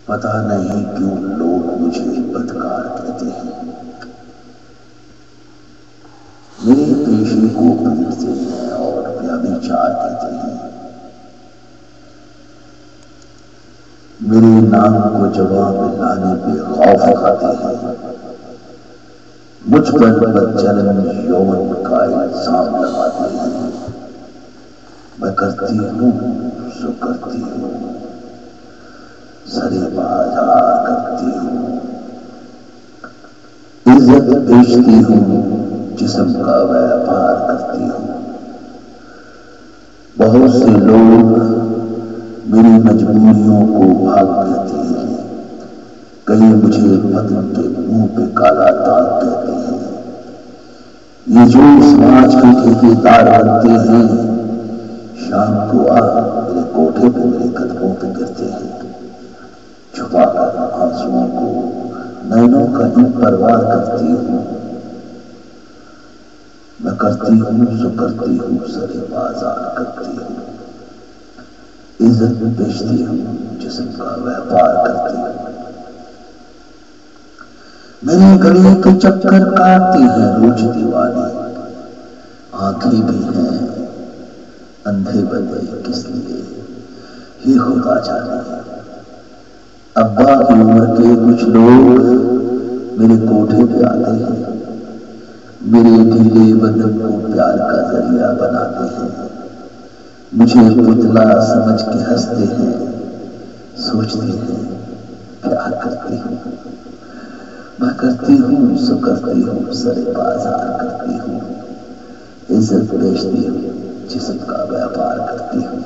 پتہ نہیں کیوں لوگ مجھے بدکار کہتے ہیں، میرے پیشے کو پیٹتے ہیں اور بیابچار کہتے ہیں، میرے نام کو جواب لانے پہ خوف کھاتے ہیں، مجھ پر بدچلن یوم کا الزام لگاتے ہیں، میں کرتی ہوں سو کرتی ہوں، سرے بازار کرتی ہوں، عزت بیچتی ہوں، جسم کا ویاپار کرتی ہوں۔ بہت سے لوگ میری مجبوریوں کو بھاگ کہتے ہیں، کئی مجھے بدن کے منہ پہ کالا داغ کہتے ہیں، یہ جو سماج کے ٹھیکیدار بنتے ہیں، شام کو آ میرے کوٹھے پہ میرے قدموں پہ گرتے ہیں، چھپا کر آنسوؤں کو نینوں کا ہی پرواہ کرتی ہوں، میں کرتی ہوں سو کرتی ہوں، سرے بازار کرتی ہوں، عزت بیچتی ہوں، جسم کا ویاپار کرتی ہوں، میرے گلے کے چکر کاٹتی ہیں روج دیوانے، آنکھیں بھی ہیں اندھے بندے کس لیے یہ خدا جانے۔ ابا کی عمر کے کچھ لوگ میرے کوٹھے پہ آتے ہیں، میرے ڈھیلے بدن کو پیار کا ذریعہ بناتے ہیں، مجھے پتلا سمجھ کے ہنستے ہیں، سوچتے ہیں پیار کرتی ہوں، میں کرتی ہوں سو کرتی ہوں، سرے بازار کرتی ہوں، عزت بیچتی ہوں، جسم کا ویاپار کرتی ہوں۔